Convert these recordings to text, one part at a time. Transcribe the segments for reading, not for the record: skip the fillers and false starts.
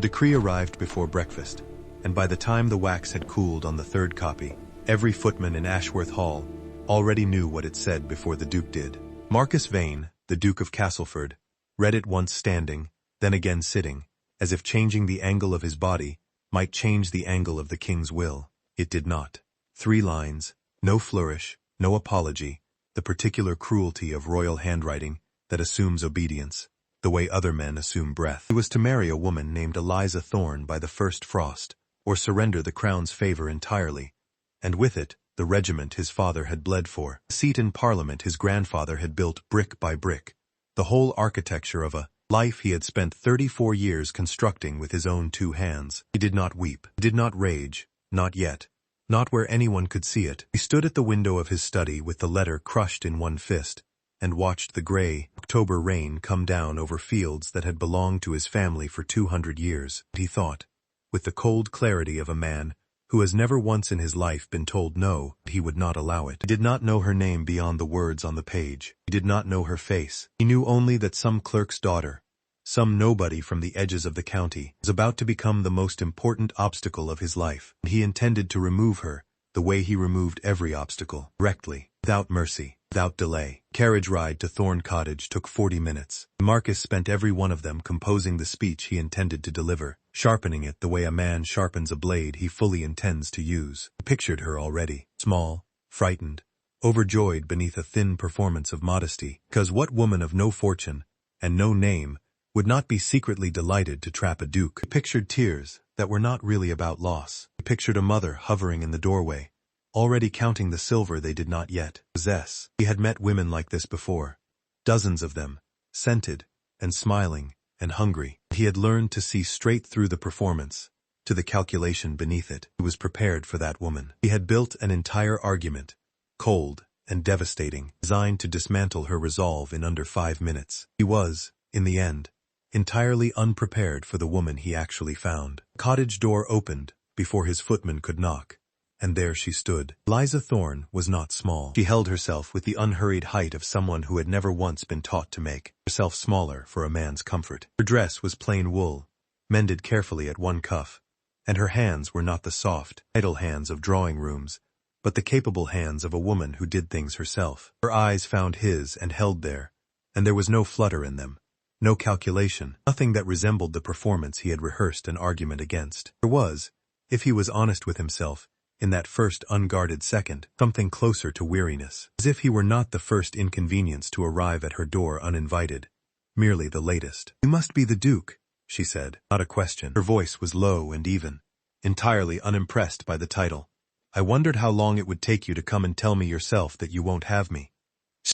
The decree arrived before breakfast, and by the time the wax had cooled on the third copy, every footman in Ashworth Hall already knew what it said before the Duke did. Marcus Vane, the Duke of Castleford, read it once standing, then again sitting, as if changing the angle of his body might change the angle of the king's will. It did not. 3 lines, no flourish, no apology, the particular cruelty of royal handwriting that assumes obedience, the way other men assume breath. He was to marry a woman named Eliza Thorne by the first frost, or surrender the crown's favor entirely, and with it, the regiment his father had bled for, the seat in Parliament his grandfather had built brick by brick, the whole architecture of a life he had spent 34 years constructing with his own 2 hands. He did not weep, he did not rage, not yet, not where anyone could see it. He stood at the window of his study with the letter crushed in one fist, and watched the gray October rain come down over fields that had belonged to his family for 200 years. He thought, with the cold clarity of a man who has never once in his life been told no, he would not allow it. He did not know her name beyond the words on the page. He did not know her face. He knew only that some clerk's daughter, some nobody from the edges of the county, was about to become the most important obstacle of his life. He intended to remove her the way he removed every obstacle, directly, without mercy, without delay. Carriage ride to Thorne Cottage took 40 minutes. Marcus spent every one of them composing the speech he intended to deliver, sharpening it the way a man sharpens a blade he fully intends to use. He pictured her already, small, frightened, overjoyed beneath a thin performance of modesty, because what woman of no fortune and no name would not be secretly delighted to trap a duke? He pictured tears that were not really about loss. He pictured a mother hovering in the doorway, already counting the silver they did not yet possess. He had met women like this before, dozens of them, scented and smiling and hungry. He had learned to see straight through the performance, to the calculation beneath it. He was prepared for that woman. He had built an entire argument, cold and devastating, designed to dismantle her resolve in under 5 minutes. He was, in the end, entirely unprepared for the woman he actually found. The cottage door opened before his footman could knock, and there she stood. Eliza Thorne was not small. She held herself with the unhurried height of someone who had never once been taught to make herself smaller for a man's comfort. Her dress was plain wool, mended carefully at one cuff, and her hands were not the soft, idle hands of drawing rooms, but the capable hands of a woman who did things herself. Her eyes found his and held there, and there was no flutter in them, no calculation, nothing that resembled the performance he had rehearsed an argument against. There was, if he was honest with himself, in that first unguarded second, something closer to weariness, as if he were not the first inconvenience to arrive at her door uninvited, merely the latest. "You must be the Duke," she said, not a question. Her voice was low and even, entirely unimpressed by the title. "I wondered how long it would take you to come and tell me yourself that you won't have me."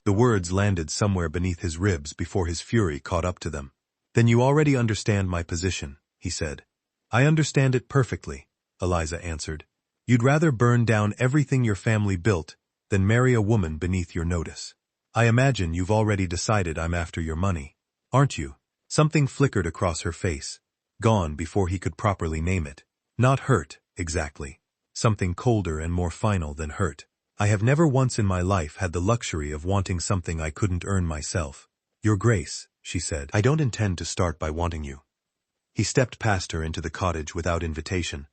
The words landed somewhere beneath his ribs before his fury caught up to them. "Then you already understand my position," he said. "I understand it perfectly," Eliza answered. "You'd rather burn down everything your family built than marry a woman beneath your notice. I imagine you've already decided I'm after your money, aren't you?" Something flickered across her face, gone before he could properly name it. "Not hurt, exactly. Something colder and more final than hurt. I have never once in my life had the luxury of wanting something I couldn't earn myself." "Your Grace," she said, "I don't intend to start by wanting you." He stepped past her into the cottage without invitation,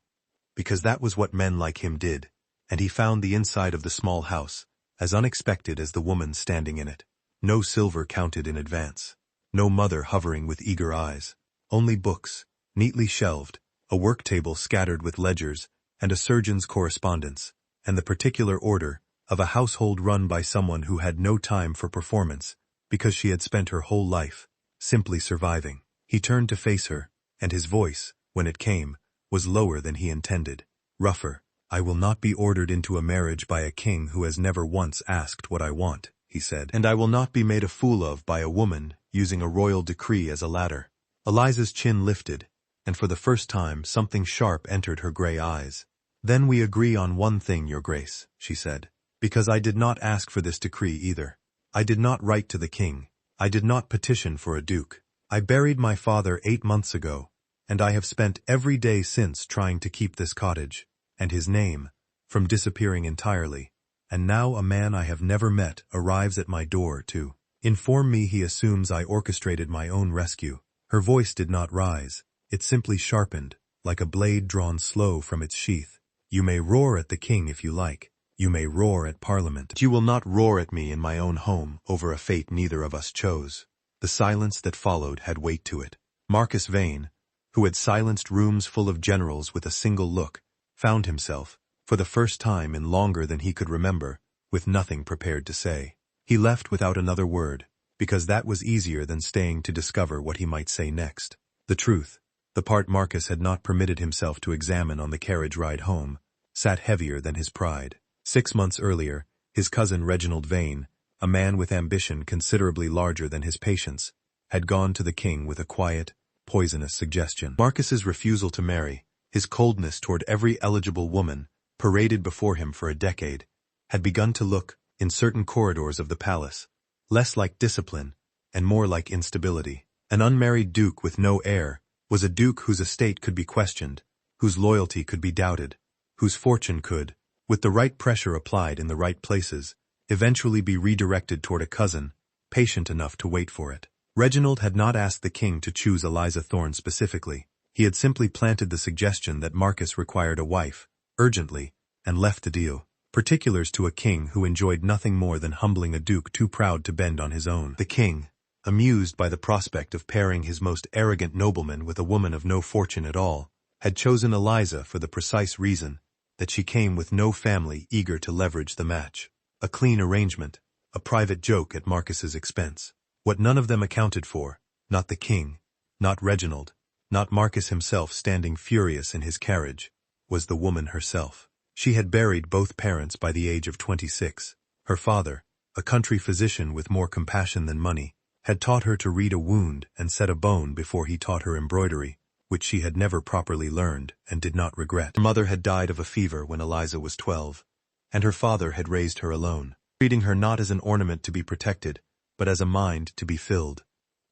because that was what men like him did, and he found the inside of the small house as unexpected as the woman standing in it. No silver counted in advance, no mother hovering with eager eyes, only books, neatly shelved, a work table scattered with ledgers, and a surgeon's correspondence, and the particular order of a household run by someone who had no time for performance, because she had spent her whole life simply surviving. He turned to face her, and his voice, when it came, was lower than he intended, rougher. "I will not be ordered into a marriage by a king who has never once asked what I want," he said. "And I will not be made a fool of by a woman using a royal decree as a ladder." Eliza's chin lifted, and for the first time something sharp entered her gray eyes. "Then we agree on one thing, Your Grace," she said, "because I did not ask for this decree either. I did not write to the king. I did not petition for a duke. I buried my father 8 months ago, and I have spent every day since trying to keep this cottage, and his name, from disappearing entirely, and now a man I have never met arrives at my door to inform me he assumes I orchestrated my own rescue." Her voice did not rise, It simply sharpened, like a blade drawn slow from its sheath. You may roar at the king if you like. You may roar at Parliament. But you will not roar at me in my own home over a fate neither of us chose. The silence that followed had weight to it. Marcus Vane, who had silenced rooms full of generals with a single look, found himself, for the first time in longer than he could remember, with nothing prepared to say. He left without another word, because that was easier than staying to discover what he might say next. The truth, the part Marcus had not permitted himself to examine on the carriage ride home, sat heavier than his pride. 6 months earlier, his cousin Reginald Vane, a man with ambition considerably larger than his patience, had gone to the king with a quiet, poisonous suggestion. Marcus's refusal to marry, his coldness toward every eligible woman, paraded before him for a decade, had begun to look, in certain corridors of the palace, less like discipline and more like instability. An unmarried duke with no heir was a duke whose estate could be questioned, whose loyalty could be doubted, whose fortune could, with the right pressure applied in the right places, eventually be redirected toward a cousin, patient enough to wait for it. Reginald had not asked the king to choose Eliza Thorne specifically. He had simply planted the suggestion that Marcus required a wife, urgently, and left the deal. Particulars to a king who enjoyed nothing more than humbling a duke too proud to bend on his own. The king, amused by the prospect of pairing his most arrogant nobleman with a woman of no fortune at all, had chosen Eliza for the precise reason that she came with no family eager to leverage the match. A clean arrangement, a private joke at Marcus's expense. What none of them accounted for, not the king, not Reginald, not Marcus himself standing furious in his carriage, was the woman herself. She had buried both parents by the age of 26. Her father, a country physician with more compassion than money, had taught her to read a wound and set a bone before he taught her embroidery, which she had never properly learned and did not regret. Her mother had died of a fever when Eliza was 12, and her father had raised her alone, treating her not as an ornament to be protected, but as a mind to be filled,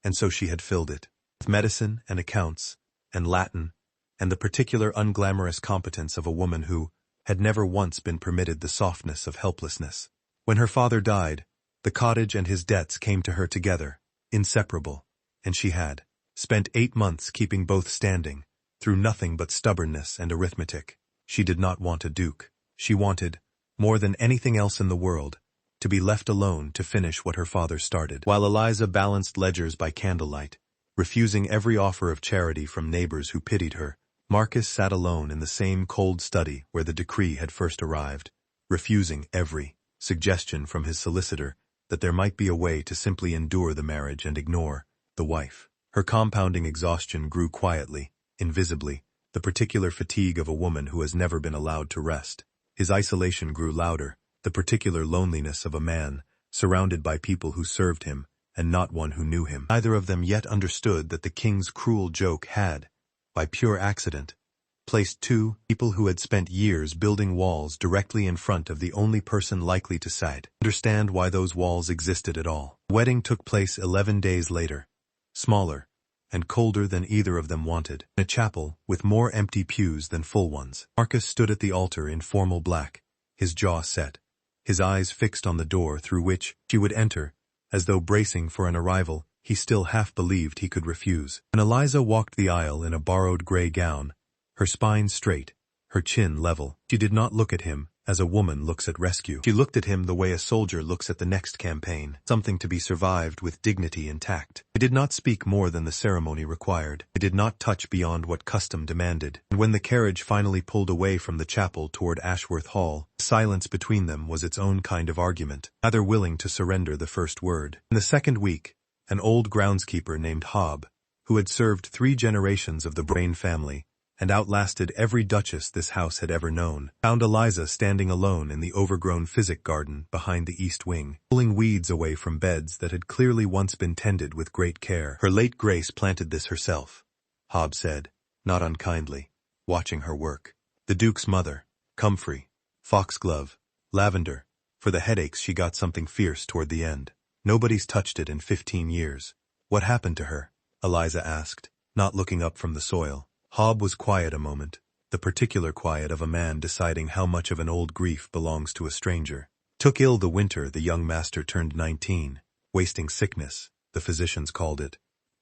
and so she had filled it, with medicine and accounts, and Latin, and the particular unglamorous competence of a woman who had never once been permitted the softness of helplessness. When her father died, the cottage and his debts came to her together, inseparable, and she had spent 8 months keeping both standing, through nothing but stubbornness and arithmetic. She did not want a duke. She wanted, more than anything else in the world, to be left alone to finish what her father started. While Eliza balanced ledgers by candlelight, refusing every offer of charity from neighbors who pitied her, Marcus sat alone in the same cold study where the decree had first arrived, refusing every suggestion from his solicitor that there might be a way to simply endure the marriage and ignore the wife. Her compounding exhaustion grew quietly, invisibly, the particular fatigue of a woman who has never been allowed to rest. His isolation grew louder, the particular loneliness of a man, surrounded by people who served him, and not one who knew him. Neither of them yet understood that the king's cruel joke had, by pure accident, placed two people who had spent years building walls directly in front of the only person likely to understand why those walls existed at all. The wedding took place 11 days later, smaller and colder than either of them wanted, in a chapel with more empty pews than full ones. Marcus stood at the altar in formal black, his jaw set, his eyes fixed on the door through which she would enter, as though bracing for an arrival he still half believed he could refuse. When Eliza walked the aisle in a borrowed gray gown, her spine straight, her chin level, she did not look at him as a woman looks at rescue. She looked at him the way a soldier looks at the next campaign, something to be survived with dignity and tact. He did not speak more than the ceremony required. He did not touch beyond what custom demanded. And when the carriage finally pulled away from the chapel toward Ashworth Hall, the silence between them was its own kind of argument, neither willing to surrender the first word. In the second week, an old groundskeeper named Hobb, who had served 3 generations of the Brain family, and outlasted every duchess this house had ever known, found Eliza standing alone in the overgrown physic garden behind the east wing, pulling weeds away from beds that had clearly once been tended with great care. Her late grace planted this herself, Hobb said, not unkindly, watching her work. The Duke's mother, comfrey, foxglove, lavender. For the headaches she got something fierce toward the end. Nobody's touched it in 15 years. What happened to her? Eliza asked, not looking up from the soil. Hobb was quiet a moment, the particular quiet of a man deciding how much of an old grief belongs to a stranger. Took ill the winter the young master turned 19, wasting sickness, the physicians called it,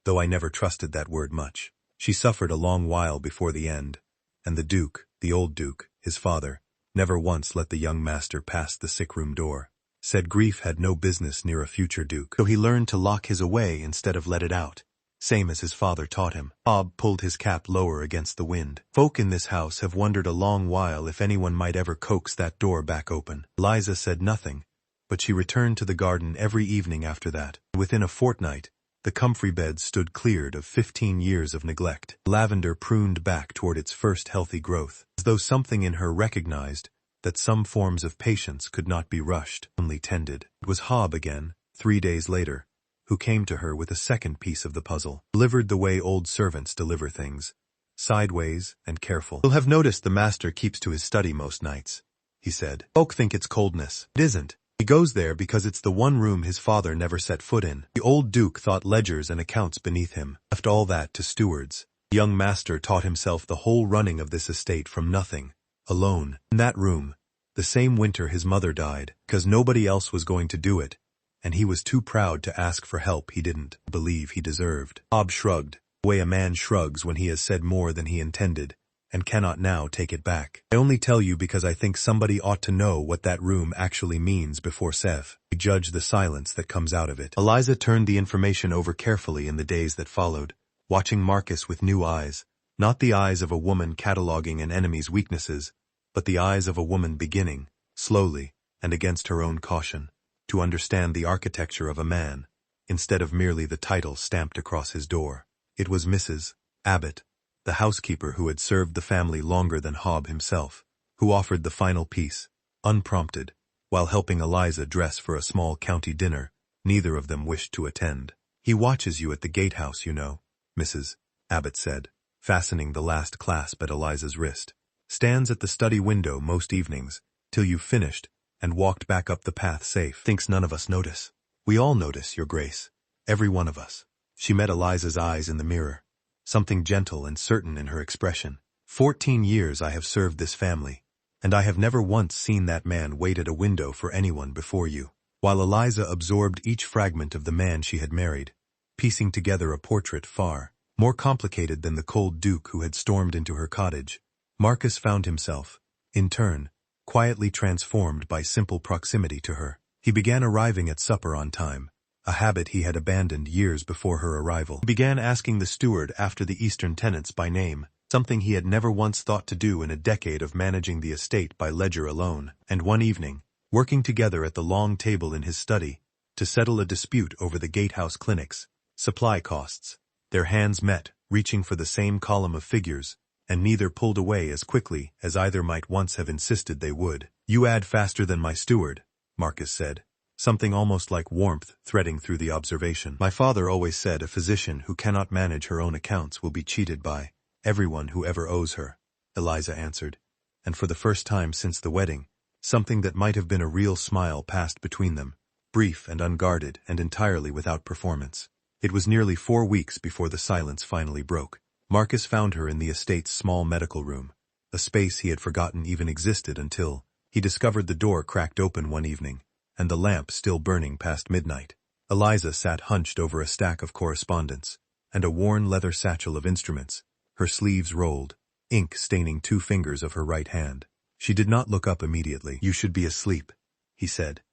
though I never trusted that word much. She suffered a long while before the end, and the Duke, the old Duke, his father, never once let the young master pass the sick-room door. Said grief had no business near a future Duke, so he learned to lock his away instead of let it out, same as his father taught him. Bob pulled his cap lower against the wind. Folk in this house have wondered a long while if anyone might ever coax that door back open. Eliza said nothing, but she returned to the garden every evening after that. Within a fortnight, the comfrey bed stood cleared of 15 years of neglect. Lavender pruned back toward its first healthy growth, as though something in her recognized that some forms of patience could not be rushed, only tended. It was Hob again, 3 days later, who came to her with a second piece of the puzzle, delivered the way old servants deliver things, sideways and careful. "You'll have noticed the master keeps to his study most nights," he said. "Folk think it's coldness. It isn't. He goes there because it's the one room his father never set foot in. The old Duke thought ledgers and accounts beneath him, left all that to stewards. The young master taught himself the whole running of this estate from nothing, alone, in that room, the same winter his mother died, because nobody else was going to do it, and he was too proud to ask for help he didn't believe he deserved." Bob shrugged, the way a man shrugs when he has said more than he intended, and cannot now take it back. "I only tell you because I think somebody ought to know what that room actually means before Sev. We judge the silence that comes out of it." Eliza turned the information over carefully in the days that followed, watching Marcus with new eyes, not the eyes of a woman cataloging an enemy's weaknesses, but the eyes of a woman beginning, slowly, and against her own caution, to understand the architecture of a man, instead of merely the title stamped across his door. It was Mrs. Abbott, the housekeeper who had served the family longer than Hob himself, who offered the final piece, unprompted, while helping Eliza dress for a small county dinner neither of them wished to attend. "He watches you at the gatehouse, you know," Mrs. Abbott said, fastening the last clasp at Eliza's wrist. "Stands at the study window most evenings, till you've finished, and walked back up the path safe. Thinks none of us notice. We all notice, Your Grace. Every one of us." She met Eliza's eyes in the mirror, something gentle and certain in her expression. 14 years I have served this family, and I have never once seen that man wait at a window for anyone before you." While Eliza absorbed each fragment of the man she had married, piecing together a portrait far more complicated than the cold Duke who had stormed into her cottage, Marcus found himself, in turn, quietly transformed by simple proximity to her. He began arriving at supper on time, a habit he had abandoned years before her arrival. He began asking the steward after the Eastern tenants by name, something he had never once thought to do in a decade of managing the estate by ledger alone. And one evening, working together at the long table in his study, to settle a dispute over the gatehouse clinic's supply costs, their hands met, reaching for the same column of figures, and neither pulled away as quickly as either might once have insisted they would. "You add faster than my steward," Marcus said, something almost like warmth threading through the observation. "My father always said a physician who cannot manage her own accounts will be cheated by everyone who ever owes her," Eliza answered, and for the first time since the wedding, something that might have been a real smile passed between them, brief and unguarded and entirely without performance. It was nearly 4 weeks before the silence finally broke. Marcus found her in the estate's small medical room, a space he had forgotten even existed until he discovered the door cracked open one evening, and the lamp still burning past midnight. Eliza sat hunched over a stack of correspondence, and a worn leather satchel of instruments, her sleeves rolled, ink staining 2 fingers of her right hand. She did not look up immediately. "You should be asleep," he said,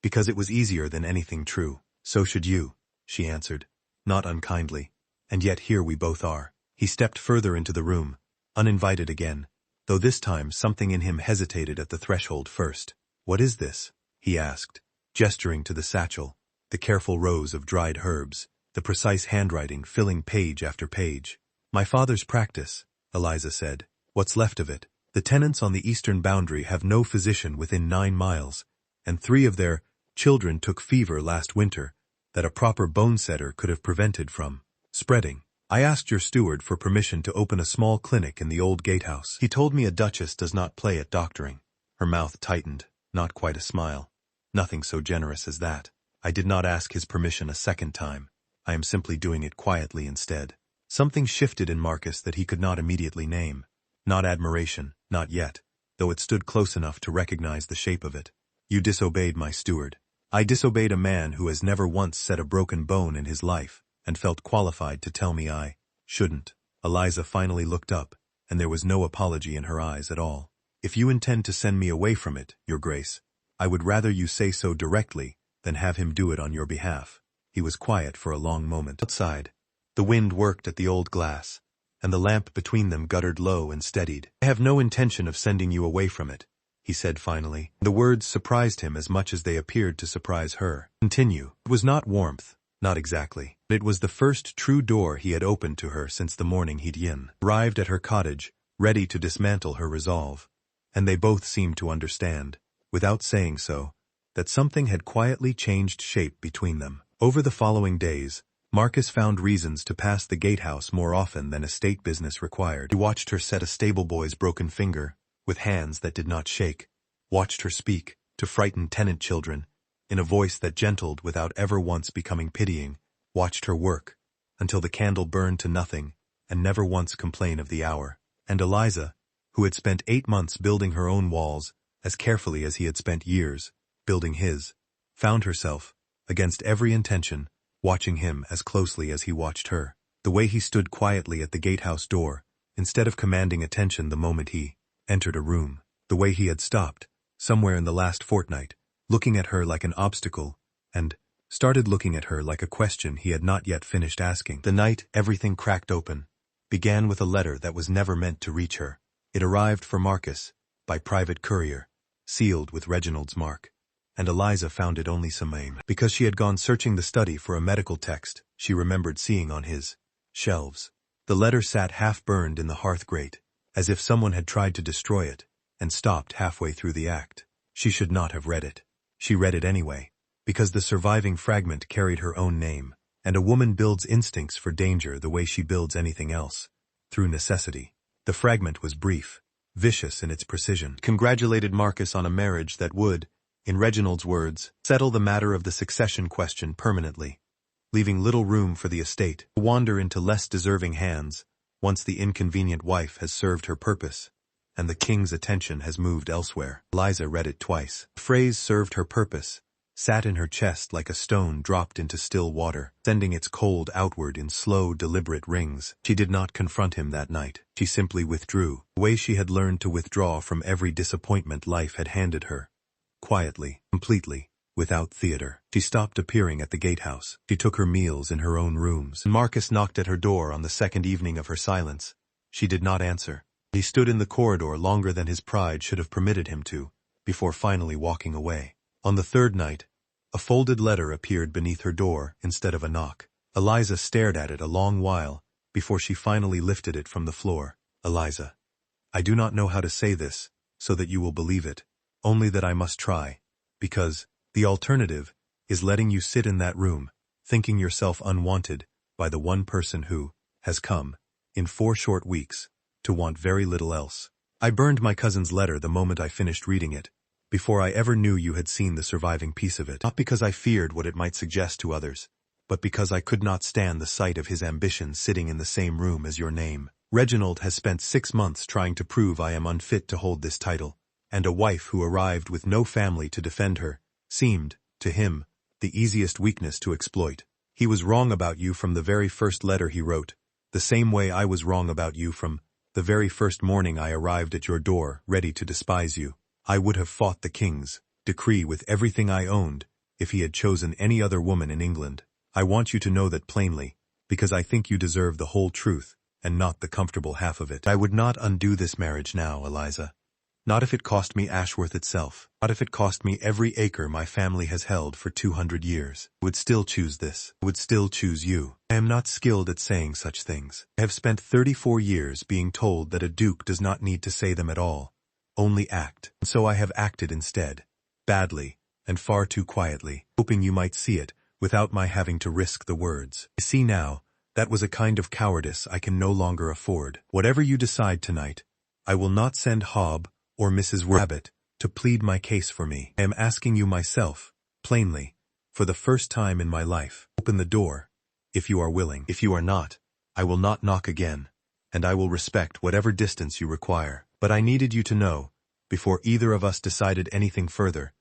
"because it was easier than anything true." "So should you," she answered, not unkindly, "and yet here we both are." He stepped further into the room, uninvited again, though this time something in him hesitated at the threshold first. "What is this?" he asked, gesturing to the satchel, the careful rows of dried herbs, the precise handwriting filling page after page. "My father's practice," Eliza said. "What's left of it. The tenants on the eastern boundary have no physician within 9 miles, and 3 of their children took fever last winter that a proper bone setter could have prevented from spreading. I asked your steward for permission to open a small clinic in the old gatehouse. He told me a duchess does not play at doctoring." Her mouth tightened, not quite a smile. "Nothing so generous as that. I did not ask his permission a second time. I am simply doing it quietly instead." Something shifted in Marcus that he could not immediately name. Not admiration, not yet, though it stood close enough to recognize the shape of it. "You disobeyed my steward." "I disobeyed a man who has never once set a broken bone in his life, and felt qualified to tell me I shouldn't." Eliza finally looked up, and there was no apology in her eyes at all. "If you intend to send me away from it, Your Grace, I would rather you say so directly than have him do it on your behalf." He was quiet for a long moment. Outside, the wind worked at the old glass, and the lamp between them guttered low and steadied. "I have no intention of sending you away from it," he said finally. The words surprised him as much as they appeared to surprise her. "Continue." It was not warmth, not exactly. It was the first true door he had opened to her since the morning he'd arrived at her cottage, ready to dismantle her resolve. And they both seemed to understand, without saying so, that something had quietly changed shape between them. Over the following days, Marcus found reasons to pass the gatehouse more often than estate business required. He watched her set a stable boy's broken finger, with hands that did not shake, watched her speak to frightened tenant children, in a voice that gentled without ever once becoming pitying, watched her work, until the candle burned to nothing, and never once complain of the hour. And Eliza, who had spent 8 months building her own walls, as carefully as he had spent years building his, found herself, against every intention, watching him as closely as he watched her. The way he stood quietly at the gatehouse door, instead of commanding attention the moment he entered a room. The way he had stopped, somewhere in the last fortnight, looking at her like an obstacle, and started looking at her like a question he had not yet finished asking. The night everything cracked open began with a letter that was never meant to reach her. It arrived for Marcus, by private courier, sealed with Reginald's mark. And Eliza found it only some aim. Because she had gone searching the study for a medical text she remembered seeing on his shelves. The letter sat half-burned in the hearth grate, as if someone had tried to destroy it, and stopped halfway through the act. She should not have read it. She read it anyway, because the surviving fragment carried her own name, and a woman builds instincts for danger the way she builds anything else, through necessity. The fragment was brief, vicious in its precision. Congratulated Marcus on a marriage that would, in Reginald's words, settle the matter of the succession question permanently, leaving little room for the estate to wander into less deserving hands once the inconvenient wife has served her purpose, and the king's attention has moved elsewhere. Eliza read it twice. The phrase "served her purpose" sat in her chest like a stone dropped into still water, sending its cold outward in slow, deliberate rings. She did not confront him that night. She simply withdrew, the way she had learned to withdraw from every disappointment life had handed her. Quietly, completely, without theater. She stopped appearing at the gatehouse. She took her meals in her own rooms. Marcus knocked at her door on the second evening of her silence. She did not answer. He stood in the corridor longer than his pride should have permitted him to, before finally walking away. On the third night, a folded letter appeared beneath her door instead of a knock. Eliza stared at it a long while before she finally lifted it from the floor. "Eliza, I do not know how to say this so that you will believe it, only that I must try, because the alternative is letting you sit in that room, thinking yourself unwanted by the one person who has come, in 4 short weeks, to want very little else. I burned my cousin's letter the moment I finished reading it, before I ever knew you had seen the surviving piece of it, not because I feared what it might suggest to others, but because I could not stand the sight of his ambition sitting in the same room as your name. Reginald has spent 6 months trying to prove I am unfit to hold this title, and a wife who arrived with no family to defend her seemed, to him, the easiest weakness to exploit. He was wrong about you from the very first letter he wrote, the same way I was wrong about you from the very first morning I arrived at your door, ready to despise you. I would have fought the king's decree with everything I owned if he had chosen any other woman in England. I want you to know that plainly, because I think you deserve the whole truth, and not the comfortable half of it. I would not undo this marriage now, Eliza. Not if it cost me Ashworth itself. Not if it cost me every acre my family has held for 200 years. I would still choose this. I would still choose you. I am not skilled at saying such things. I have spent 34 years being told that a duke does not need to say them at all, only act. And so I have acted instead, badly, and far too quietly, hoping you might see it, without my having to risk the words. I see now, that was a kind of cowardice I can no longer afford. Whatever you decide tonight, I will not send Hob or Mrs. Rabbit to plead my case for me. I am asking you myself, plainly, for the first time in my life. Open the door, if you are willing. If you are not, I will not knock again, and I will respect whatever distance you require. But I needed you to know, before either of us decided anything further,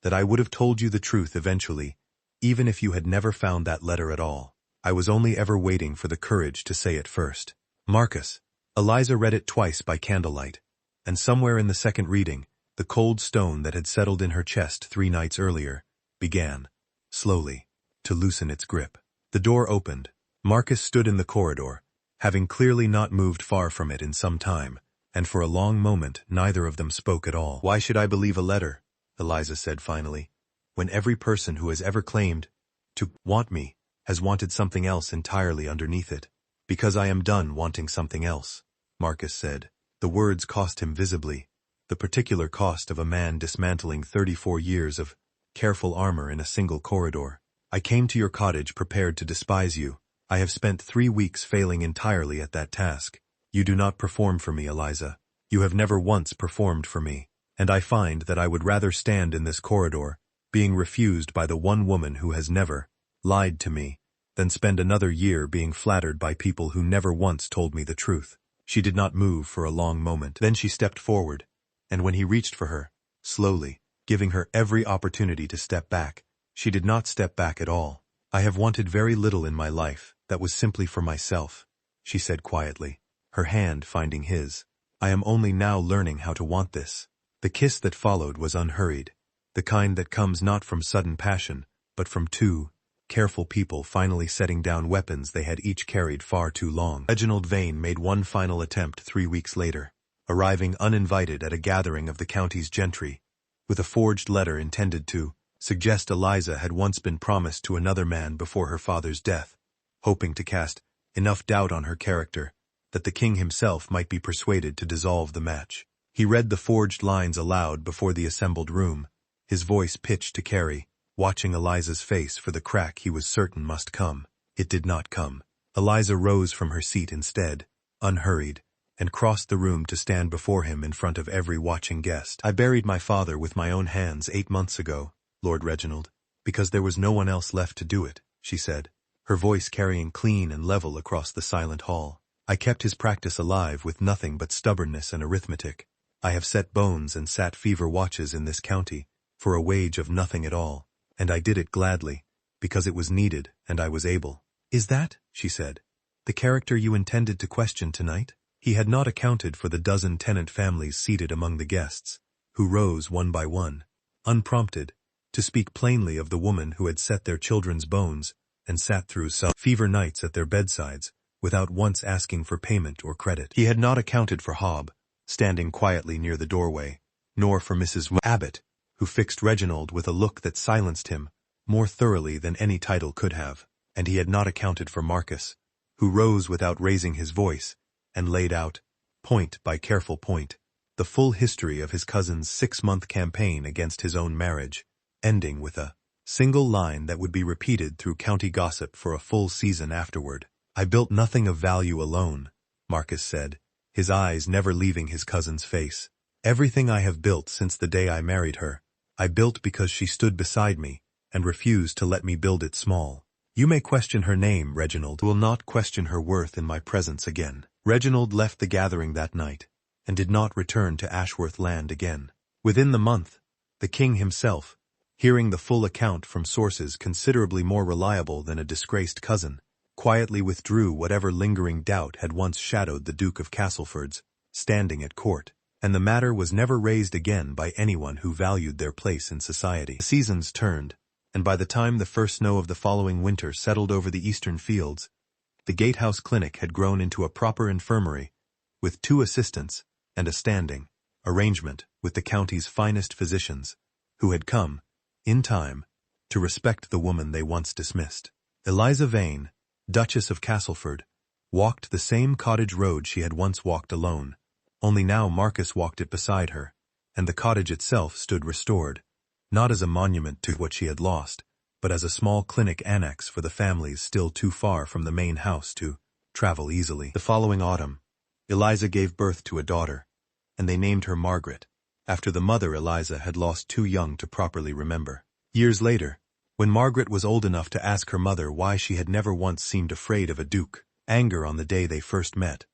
that I would have told you the truth eventually, even if you had never found that letter at all. I was only ever waiting for the courage to say it first. Marcus. Eliza read it twice by candlelight, and somewhere in the second reading, the cold stone that had settled in her chest 3 nights earlier began, slowly, to loosen its grip. The door opened. Marcus stood in the corridor, having clearly not moved far from it in some time, and for a long moment neither of them spoke at all. "Why should I believe a letter?" Eliza said finally, "when every person who has ever claimed to want me has wanted something else entirely underneath it?" "Because I am done wanting something else," Marcus said. The words cost him visibly, the particular cost of a man dismantling 34 years of careful armor in a single corridor. "I came to your cottage prepared to despise you. I have spent 3 weeks failing entirely at that task. You do not perform for me, Eliza. You have never once performed for me, and I find that I would rather stand in this corridor, being refused by the one woman who has never lied to me, than spend another year being flattered by people who never once told me the truth." She did not move for a long moment. Then she stepped forward, and when he reached for her, slowly, giving her every opportunity to step back, she did not step back at all. "I have wanted very little in my life that was simply for myself," she said quietly, her hand finding his. "I am only now learning how to want this." The kiss that followed was unhurried, the kind that comes not from sudden passion, but from two careful people finally setting down weapons they had each carried far too long. Reginald Vane made one final attempt 3 weeks later, arriving uninvited at a gathering of the county's gentry, with a forged letter intended to suggest Eliza had once been promised to another man before her father's death, hoping to cast enough doubt on her character that the king himself might be persuaded to dissolve the match. He read the forged lines aloud before the assembled room, his voice pitched to Carrie, watching Eliza's face for the crack he was certain must come. It did not come. Eliza rose from her seat instead, unhurried, and crossed the room to stand before him in front of every watching guest. "I buried my father with my own hands 8 months ago, Lord Reginald, because there was no one else left to do it," she said, her voice carrying clean and level across the silent hall. "I kept his practice alive with nothing but stubbornness and arithmetic. I have set bones and sat fever watches in this county for a wage of nothing at all, and I did it gladly, because it was needed and I was able." "Is that," she said, "the character you intended to question tonight?" He had not accounted for the dozen tenant families seated among the guests, who rose one by one, unprompted, to speak plainly of the woman who had set their children's bones and sat through some fever nights at their bedsides without once asking for payment or credit. He had not accounted for Hob, standing quietly near the doorway, nor for Mrs. Abbott, who fixed Reginald with a look that silenced him more thoroughly than any title could have, and he had not accounted for Marcus, who rose without raising his voice and laid out, point by careful point, the full history of his cousin's 6-month campaign against his own marriage, ending with a single line that would be repeated through county gossip for a full season afterward. "I built nothing of value alone," Marcus said, his eyes never leaving his cousin's face. "Everything I have built since the day I married her, I built because she stood beside me and refused to let me build it small. You may question her name, Reginald, will not question her worth in my presence again." Reginald left the gathering that night, and did not return to Ashworth Land again. Within the month, the king himself, hearing the full account from sources considerably more reliable than a disgraced cousin, quietly withdrew whatever lingering doubt had once shadowed the Duke of Castleford's standing at court, and the matter was never raised again by anyone who valued their place in society. The seasons turned, and by the time the first snow of the following winter settled over the eastern fields, the Gatehouse Clinic had grown into a proper infirmary, with 2 assistants and a standing arrangement with the county's finest physicians, who had come, in time, to respect the woman they once dismissed. Eliza Vane, Duchess of Castleford, walked the same cottage road she had once walked alone, only now Marcus walked it beside her, and the cottage itself stood restored, not as a monument to what she had lost, but as a small clinic annex for the families still too far from the main house to travel easily. The following autumn, Eliza gave birth to a daughter, and they named her Margaret, after the mother Eliza had lost too young to properly remember. Years later, when Margaret was old enough to ask her mother why she had never once seemed afraid of a duke, anger on the day they first met,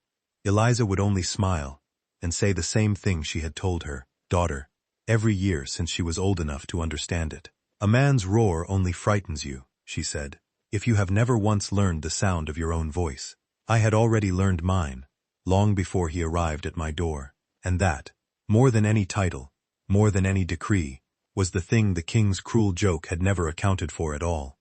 Eliza would only smile and say the same thing she had told her daughter every year since she was old enough to understand it. "A man's roar only frightens you," she said, "if you have never once learned the sound of your own voice. I had already learned mine, long before he arrived at my door, and that, more than any title, more than any decree, was the thing the king's cruel joke had never accounted for at all.